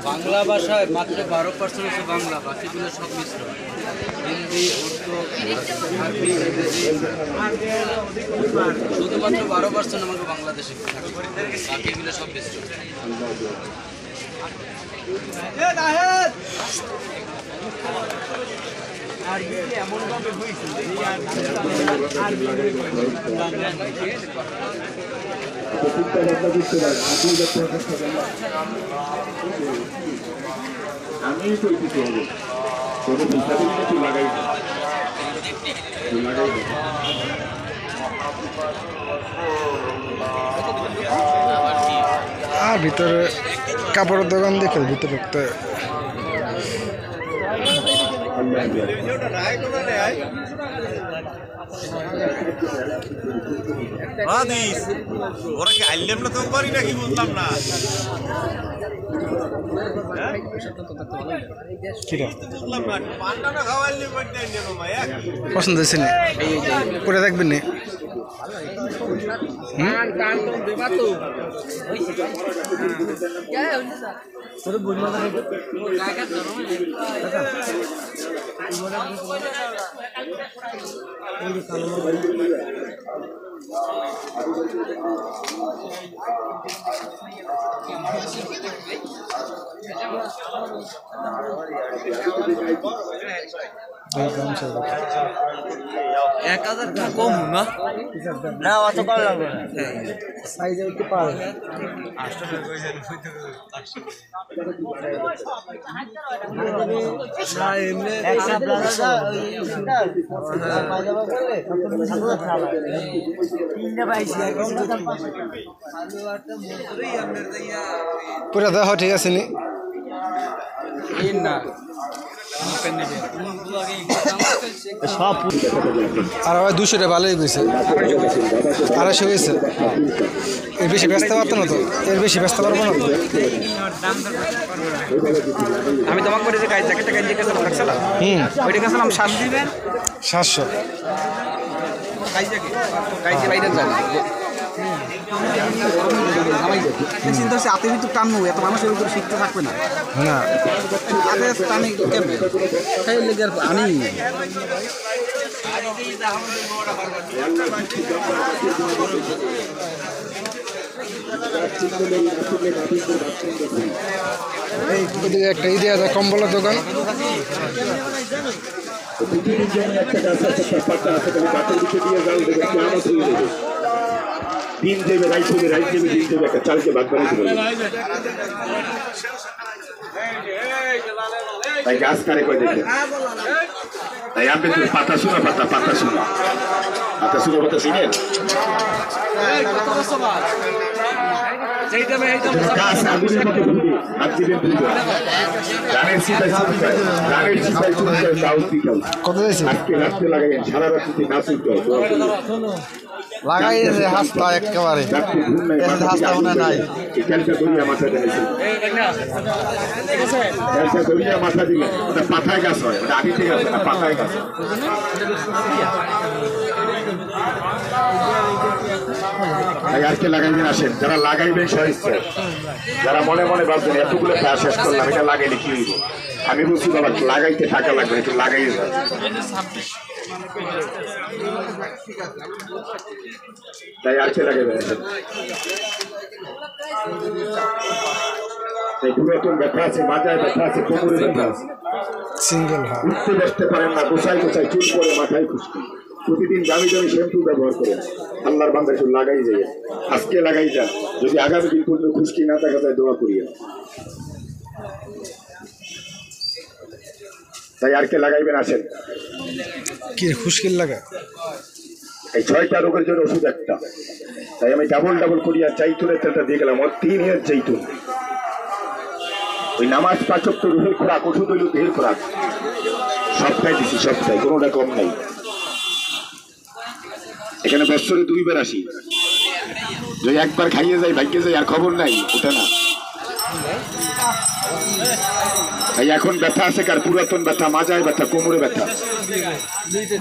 বাংলা ভাষায় মাত্র 12% হচ্ছে বাংলা, বাকিগুলো সব মিশ্র। হিন্দি, উর্দু, আরবি, ইংরেজি, শুধুমাত্র 12% আমাকে বাংলাদেশে থাকে, বাকিগুলো সব মিশ্র। আমি কইতেছি হবে কোনো হিসাবে কিছু লাগাই আর ভিতরে কাপড়ের দোকান দেখে ভিতরে একটা ওরা কি আইলেম না তো করি নাকি বললাম না। পছন্দ হয়েছে না করে দেখবেন না কম না না অত কম লাগবে না সাইজে একটু পারে পুরা দেওয়া ঠিক আছে নি না আর 200 টাকা ভালোই গেছে 250 গেছে এর বেশি ব্যস্ত পারতো না তো এর বেশি ব্যস্ত পারবো না তো আমি তোমাকে বলি যে জ্যাকেটটা গাইজ গেছিলাম রাখছিলাম ওইটা গেছিলাম 700 গাইজে বাইরে যায় চিন্তা হচ্ছে হাতে কিন্তু টানবো এত মানুষের উপরে শিখতে থাকবে না না হাতে টানি কেমন তাই লেগে আর আনি এদিকে একটা ইডিয়া কম্বলের দোকান দিন দেবে রাইট দেবে দিন দেবে একটা চালকে ভাগ করে দেবে তাই গাছ কারে কয় দেখে তাই আপনি পাতা শোনা পাতা শোনা কথা চিনেন গাছ আগুনের মতো ঘুরবে হাত দিবেন গানের সিপাই কত দিয়েছে আজকে রাত্রে লাগাইন সারা রাত্রিতে নাচ উঠতে লাগাই হাসতা একেবারে হাসতা মনে নাই মাথা দিলে ওটা পাতায় গাছ হয় ওটা আগে থেকে আছে না পাতায় গাছ আজকে লাগাইবেন আসেন যারা লাগাইবেন সহিষ্ঠ যারা মনে মনে ভাবছেন এতগুলো কাজ শেষ করলাম এটা লাগাইলে কি হইব আমি বলছি বাবা লাগাইতে টাকা লাগবে একটু লাগাই যাবে তাই আজকে লাগাইবেন পুরাতন ব্যথা আছে মাথায় ব্যথা আছে কোমরে ব্যথা আছে সিঙ্গেল উঠতে বসতে পারেন না গোছাই চুল করে মাথায় খুশকি প্রতিদিন দামি শ্যাম্পু ব্যবহার করেন আল্লাহর বান্দা একটু লাগাই যায় আজকে লাগাই যান যদি আগামী দিন পর্যন্ত খুশকি না থাকা যায় দোয়া করিয়ে তাই আর কে লাগাইবেন আসেন কি খুশকিল লাগা এই 6টা রোগের জন্য ওষুধ একটা তাই আমি ডাবল করিয়া জাইতুনের তেলটা দিয়ে গেলাম 3 ইয়ার জাইতুন ওই নামাজ 5 ওয়াক্ত রুহের খোরাক ওষুধ হইল দেহের খোরাক সবটাই দিছি সবটাই কোনোটা কম নাই এখানে বছরে 2 বার আসি যদি একবার খাইয়ে যাই ভাগ্যে যাই আর খবর নাই ওটা না এই এখন ব্যথা আছে কার? পুরাতন ব্যথা, মাজায় ব্যথা, কোমরে ব্যথা,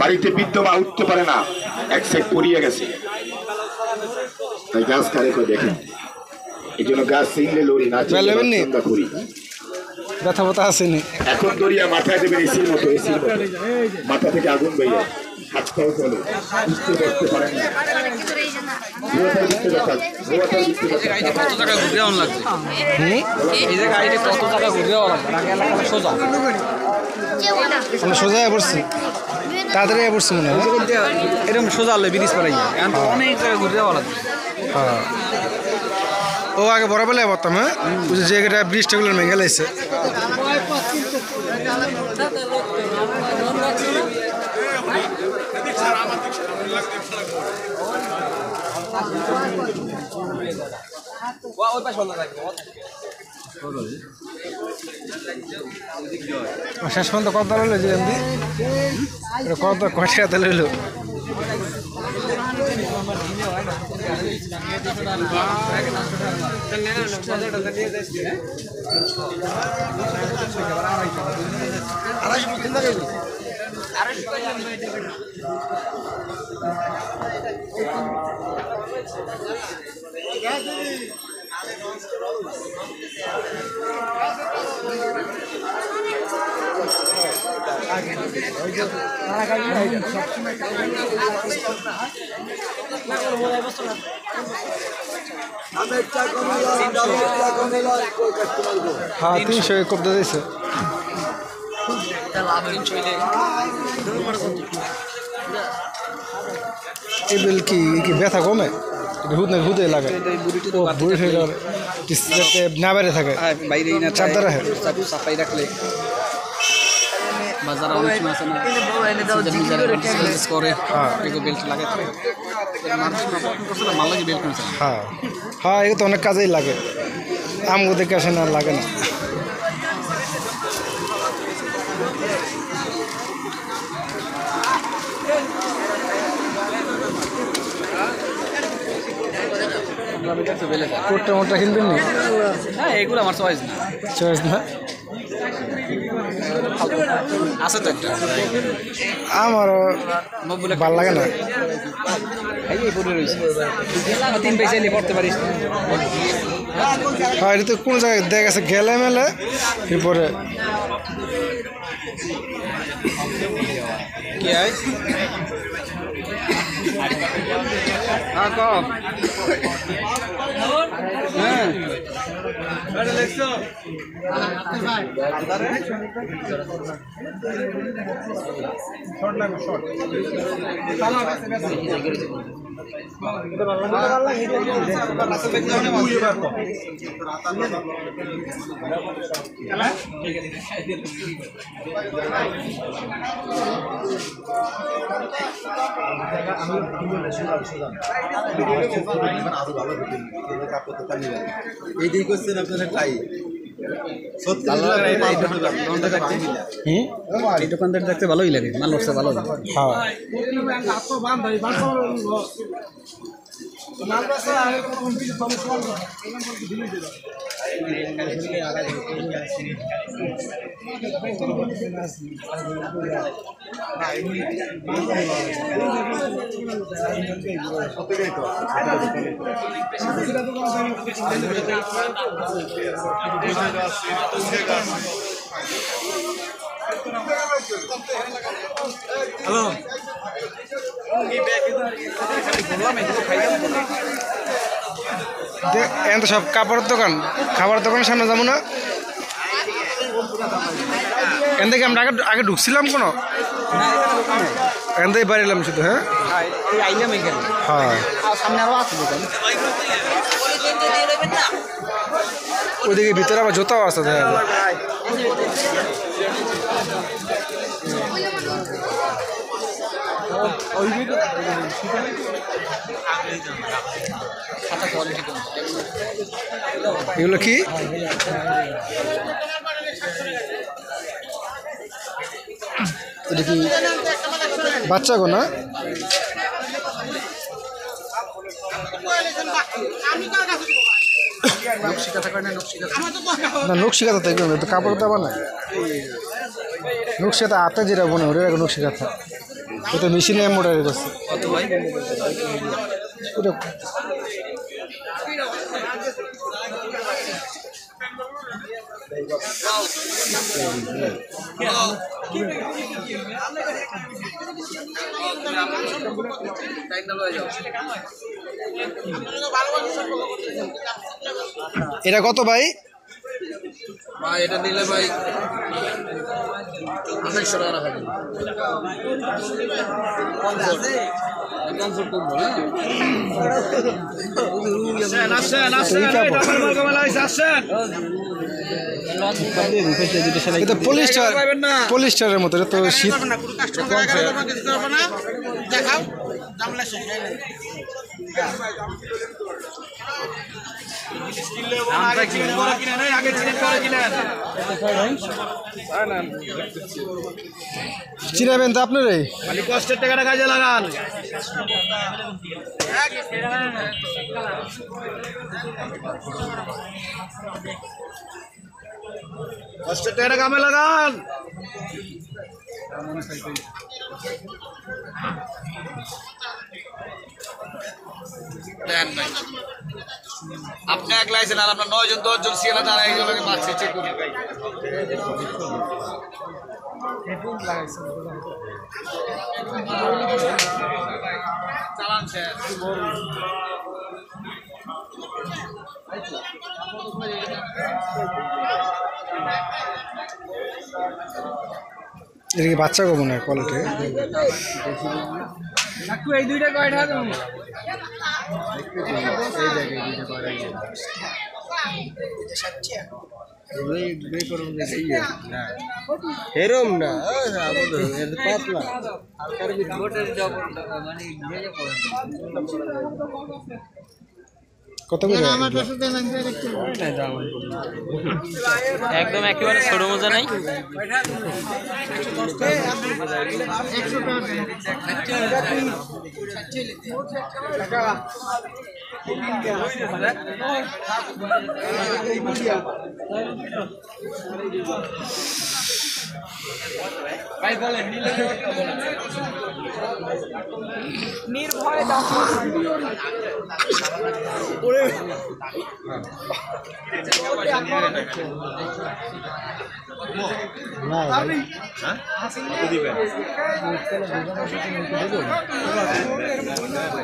বাড়িতে বৃদ্ধ মা উঠতে পারে না, এক সাইড পড়িয়ে গেছে, তাই গাছ কারে করে দেখেন। এই জন্য গাছ চিনলে লড়ি, না চিনলে করি। ব্যথা ব্যথা আসেনি। এখন দরিয়া মাথায় দেবেন এসির মতো, এসির মতো মাথা থেকে আগুন বেরিয়ে, হাত পাও চলে, বুঝতে করতে পারেন না। আমরা সোজা পড়ছি, তাড়াতাড়ি পড়ছি মনে হয়। এরকম সোজা হলে ব্রিজ পারাই অনেক জায়গায় ঘুরে যাওয়া লাগবে। হ্যাঁ, ও আগে বড় বেলায় পড়তাম। হ্যাঁ, যে জায়গাটা ব্রিজটাগুলো ভেঙে লাগছে। শেষ পর্যন্ত কত লইলো যে এমনি কত কয়টা লইলো? হ্যাঁ, 300 কবদা দিয়েছে। এই বেল কি ব্যথা কমে? হুদে লাগে না বাইরে থাকে, চারদার সাফাই রাখলে বাজার অনেক সময় আছে না করে বেল্ট লাগে। হ্যাঁ হ্যাঁ, এগুলো তো অনেক কাজেই লাগে। আমগো দেখে আসে না, লাগে না। কোটটা মোটটা কিনবেন নি? হ্যাঁ, এগুলো আমার চয়েস না। চয়েস না আছে তো একটা, আমারও ভালো লাগে না। তিন পয়সা নিয়ে পড়তে পারিস। হ্যাঁ, এটা তো কোনো জায়গায় দেখা গেছে গেলে মেলে এরপরে কি হয়? হ্যাঁ, কম। হ্যাঁ, এইটাই করছেন আপনারা তাই এই দোকানদার দেখতে ভালোই লাগে, মাল উঠছে ভালো লাগে। হ্যাঁ, হ্যালো, তো সব কাপড়ের দোকান, খাবারের দোকানের সামনে যাবো না? এখান থেকে আমরা আগে ঢুকছিলাম কোনো? এখান থেকে বাইরে এলাম শুধু। হ্যাঁ, হ্যাঁ, সামনে আরো আছে দোকান। ওইদিকে ভিতরে আবার জুতাও আছে দেখা যায়। এগুলো কি? এটা কি বাচ্চা গো না? না নকশি কাঁথা তাই তো কাপড় দাবা না নকশি কাঁথা হাতে যেটা মনে ওটা নকশি কাঁথা ওটা মেশিনে এমব্রয়ডারি করছে কত ভাই ওটা এটা কত ভাই ভাই এটা নিলে ভাই 2800 টাকা রাখা যাবে কমফোর্ট কম্বল এটা পলিস্টারের মতো এটা তো শীত চিনাবেন তো আপনারাই কষ্টের টাকাটা কাজে লাগান কষ্টের টাকাটা কামে লাগান আপনি এক লাইছেন আর আপনার 9 জন 10 জন সিএলা তারা একজনকে মারছে চেক করুন ভাই চালান শেষ এটা কি বাচ্চা কো মনে হয় কোয়ালিটি এই দুইটা কয়টা দাম এরম না পাতলা কত করে একদম একেবারে ছোট মজা নাই ভাই বলেন নির্ভয়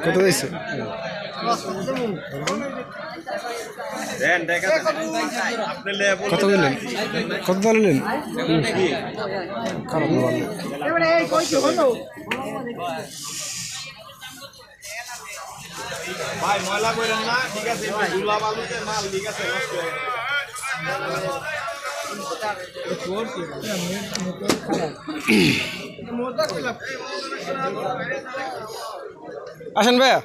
কত হয়েছে কত বললেন কত বললেন খারাপ না ভালো ভাই ময়লা করেন না ঠিক আছে ধুলা বালুতে মাল ঠিক আছে নষ্ট হয়ে গেছে আসেন ভাইয়া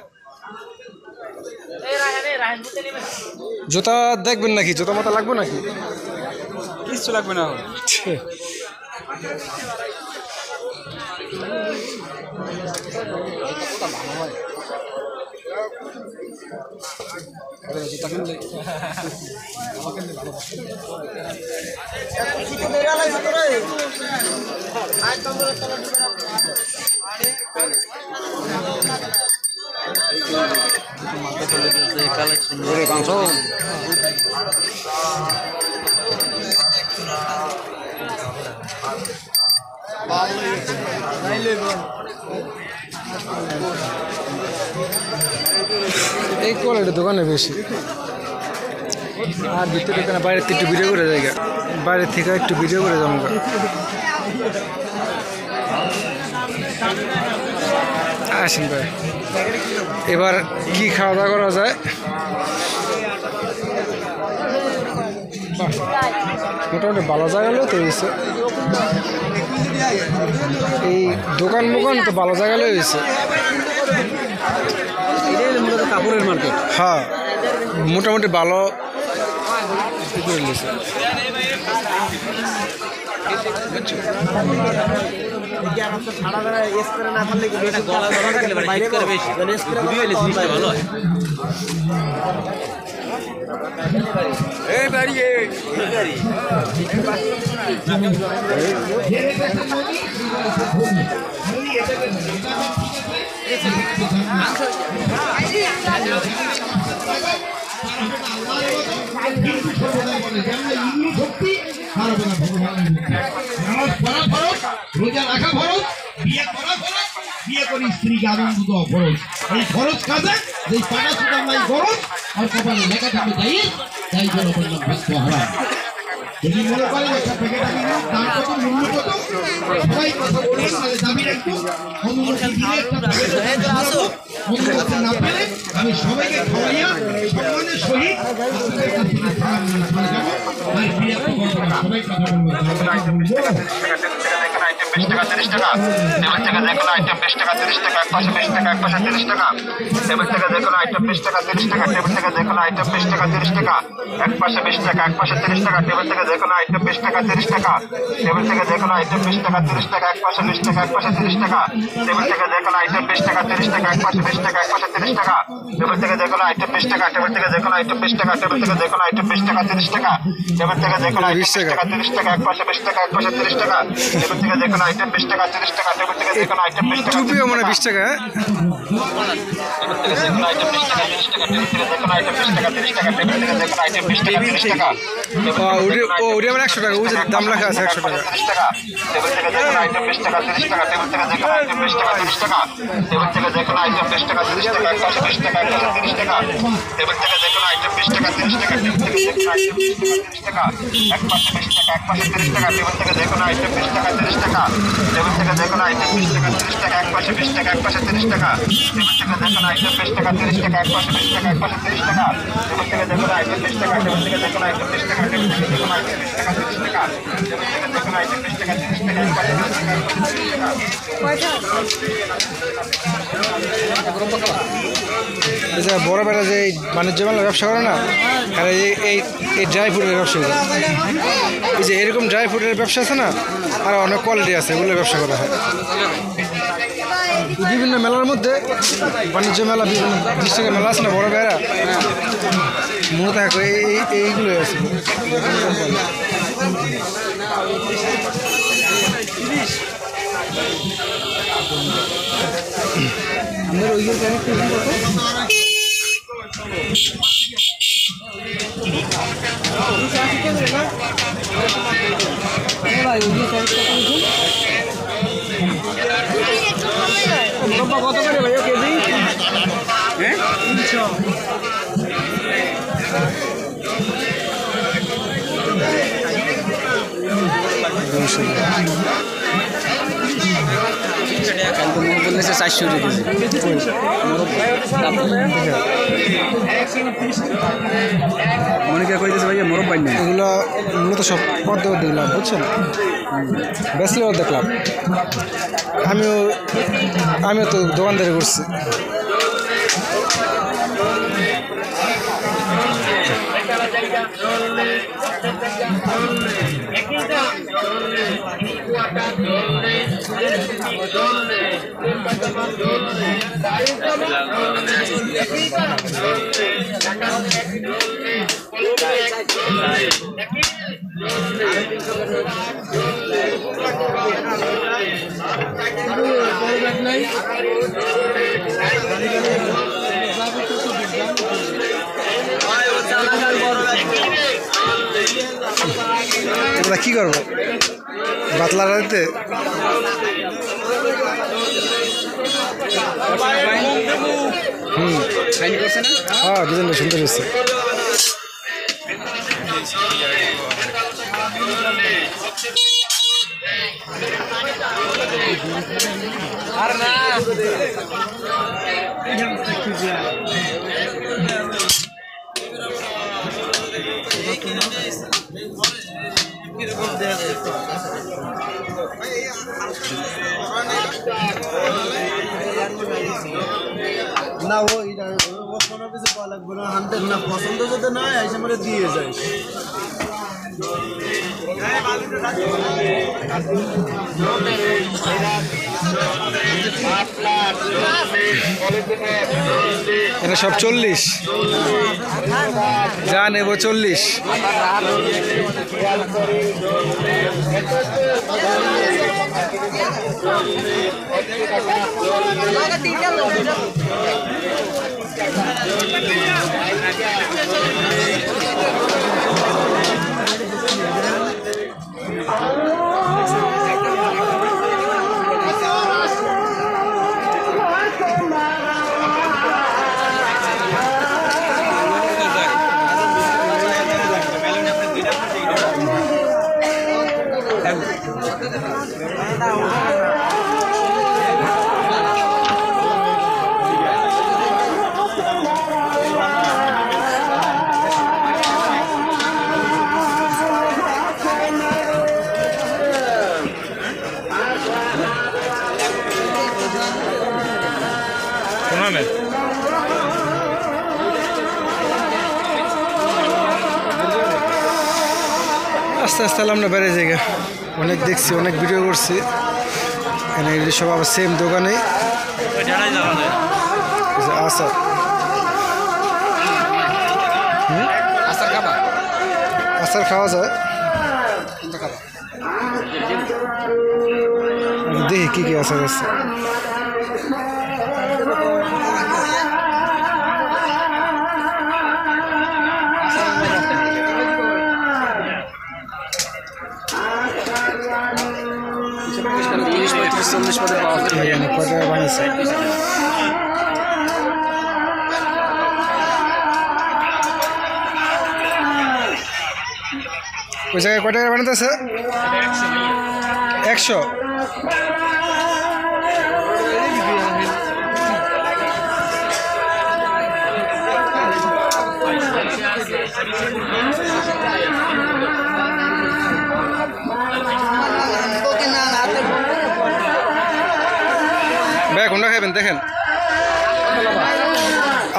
জুতা দেখবেন নাকি জুতা মাথা লাগবে নাকি কিছু লাগবে না এই কোয়ালিটির দোকানে বেশি আর ভিতরে দোকানে বাইরে থেকে একটু ভিডিও করে জায়গা বাইরে থেকে একটু ভিডিও করে যাবো আসেন ভাই এবার কি খাওয়া দাওয়া করা যায় মোটামুটি ভালো জায়গা তো হয়েছে এই দোকান মোকান তো ভালো জায়গা হয়েছে কাপড়ের মার্কেট হ্যাঁ মোটামুটি ভালো ভালো হয় রোজা রাখা ফরজ, বিয়ে করা ফরজ, বিয়ে করে স্ত্রীকে আনন্দ দেওয়া ফরজ। এই ফরজ কাজে যে পাটা সুদার নাই ফরজ আর কপালে লেখা থাকবে যাই তাই জন্য বললাম ভক্ত হারাম। যদি মনে করেন একটা প্যাকেট আমি দাম কত মূল্য কত সবাই কথা বলুন, তাহলে দাবি রাখবো অনুমতি দিয়ে একটা প্যাকেট অনুমতি না পেলে আমি সবাইকে খাওয়াইয়া সম্মানের সহিত আপনাদের কাছ থেকে সালাম নিয়ে চলে যাবো। আর বিয়ে সবাই কথা বলবো। টুপিও মানে 20 টাকা। ওটা মানে 100 টাকা, ওই যে দাম লেখা আছে 100 টাকা। বড় বেড়া যে বাণিজ্য মেলার ব্যবসা করে না, আর এই ড্রাই ফ্রুটের ব্যবসা করে। এই যে এরকম ড্রাই ফ্রুটের ব্যবসা আছে না, আর অনেক কোয়ালিটি আছে, এগুলো ব্যবসা করা হয়। বিভিন্ন মেলার মধ্যে বাণিজ্য মেলা, বিভিন্ন ডিস্ট্রিক্টের মেলা আছে না, বড় বেড়া মূলত এইগুলো আছে। আমাদের ওই কত করে ভাইয়া কেজি? হ্যাঁ, 300। বলতেছে 400 কেজি। মনিকা কইতেছে ভাইয়া মোরব পাই না, এগুলো মূলত সব পদ্ম দেখলাম, বুঝছেন, বেসলেও দেখলাম। আমিও তো দোকানদারি করছি। এগুলা কি করবো বাতলা রাইতে? হ্যাঁ, দুজন শুনতে পেয়েছে। আর না না ও কোনো কিছু পাওয়া লাগবে না, 100 না পছন্দ যদি না হয় এসে মনে দিয়ে যায়। এটা সব 40 যা নেব 40। আস্তে আস্তে আমরা বাইরে জায়গা অনেক দেখছি, অনেক ভিডিও করছি। এখানে সব আবার সেম দোকানে আচার আচার খাওয়া যায়। দেখি কি কি আচার আছে। কয় টাকা বানিয়েছে? ওই জায়গায় কয় টাকা বানাতেছে? 100। ভাই কোনটা খাবেন দেখেন,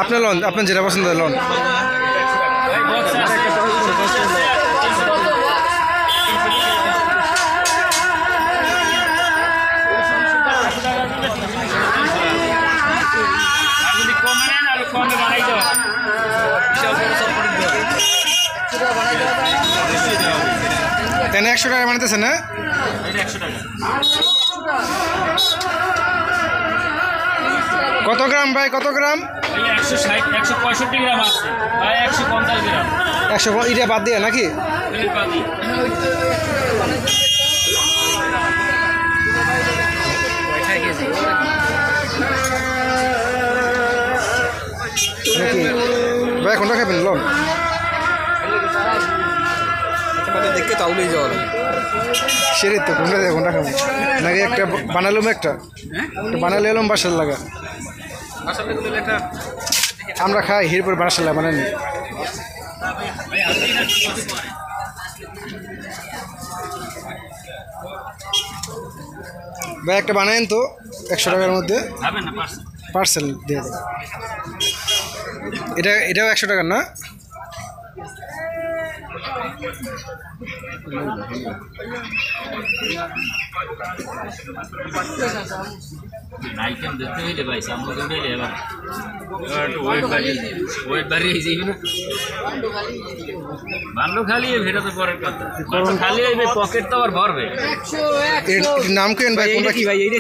আপনার লন, আপনার যেটা পছন্দ লন। এখানে 100 টাকা বানাতেছে না? কত গ্রাম ভাই, কত গ্রাম? 160 165 গ্রাম আছে ভাই, 150 গ্রাম। 100 এটা বাদ দিয়ে নাকি? ভাই কোনটা খাবেন লন? দেখে তাহলেই যাওয়া সেটাই তো, কোনটা দেয় কোনটা খাবো নাকি? একটা বানালাম, একটা বানালে এলাম বাসার লাগা আমরা খাই, এরপর বাসার লাগা বানানি। ভাই একটা বানায়েন তো 100 টাকার মধ্যে পার্সেল দিয়ে দেবেন। এটাও 100 টাকার না? আইটেম দেখতে হইলে ভাই সামনে দিলে এবার ওয়েট বাড়িয়ে যাইবে না। বান্ডো খালি ভেটা তো পরের কথা, খালি হইবে পকেট তো আবার ভরবে। এর নাম কেন ভাই?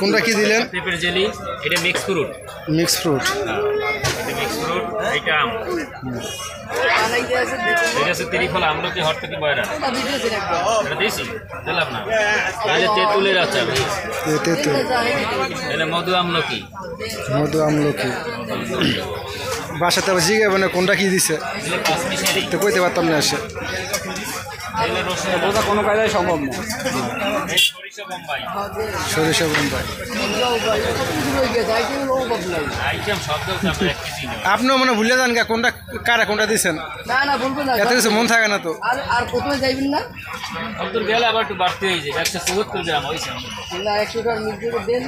কোনটা কি দিলেন? পেপার জেলি, এটা mix fruit. Mix fruit, mix fruit, এটা আম, এটা হচ্ছে তিরিফল আমলকি হরতকি বয়রা। এটা দিয়েছি দিলাম না, তাহলে তেঁতুলের আচার, এটা মধু আমলকি। মধু আমলকি বাসাতে আবার জিগে মানে কোনটা কি দিছে তো কইতে পারতাম না। আসে বোঝা কোনো কায়দায় সম্ভব না। সরিষা বোম্বাই আপনিও মনে ভুলে যান গা কোনটা কারা কোনটা দিচ্ছেন? না না বলবো না, এত কিছু মন থাকে না তো। আর প্রথমে যাইবেন না? তোর গেলে আবার একটু বাড়তে হয়েছে 174 গ্রাম হয়েছে না 100 টাকার মিক্স দেন।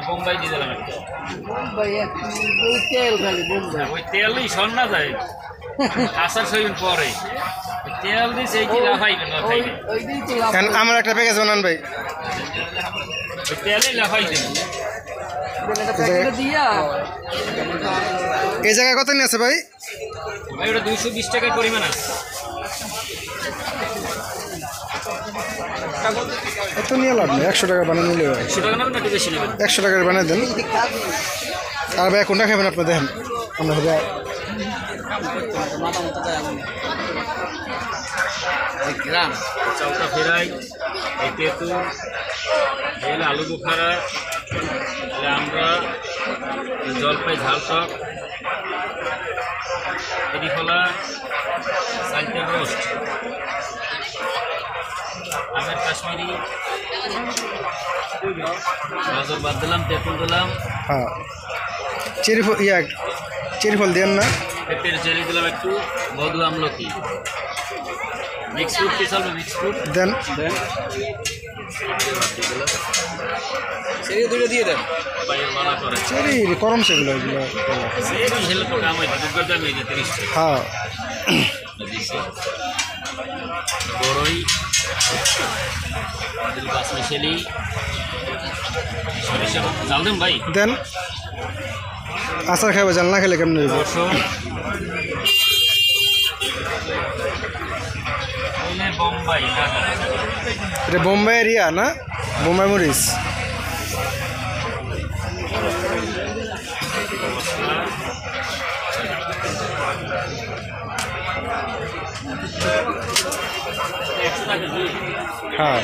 বোম্বাই দিয়ে দিলাম একটা। বোম্বাই ওই তেল খালি বোম্বাই, ওই তেলই সর না যায় আসার সইবেন পরে তেল দিয়েছে এই কি লাফাইবেন না খাইবেন। ওইটাই তো লাভ। আমার একটা প্যাকেজ বানান ভাই। ওই তেলে লাফাই দেবেন। প্যাকেটে দিয়া এই জায়গায় কত নিয়ে আছে ভাই? ভাই ওটা 220 টাকার পরিমাণ আছে। এত নিয়ে লাভ নেই, 100 টাকা বানিয়ে নিলে হয়। 100 টাকা নেবেন না একটু বেশি নেবেন? 100 টাকার বানিয়ে দেন। আর ভাই কোনটা খাবেন আপনি দেখেন? আমরা ভাই গ্রাম চাউটা ফেরাই, এই তেঁতুল, এলে আলু বোখারা, এলে আমরা জলপাই ঝাল টক, এদিকলা সাইতের রোস্ট, আমের কাশ্মীরি, গাজর বাদ দিলাম, তেঁতুল দিলাম, হ্যাঁ চেরি ফল দেন না? পেঁপের জেলি দিলাম একটু, মধু আমলকি, মিক্স ফ্রুট কি চলবে? মিক্স ফ্রুট দেন। সেই দুটো দিয়ে দেন। বাইরের মানা করে চেরি করম সেগুলো এগুলো। সেই হেলে তো কাম হয়, দুগ্গর দাম এই যে 30 টাকা হ্যাঁ দিচ্ছে। বড়ই, বাসমিশালি, সরিষা জাল দেন ভাই, দেন। আচার খাবে, জাল না খেলে কেমন হইব? রসুন, এলে বোম্বাই এটা বোম্বাই এরিয়া না? বোম্বাই মরিচ। হ্যাঁ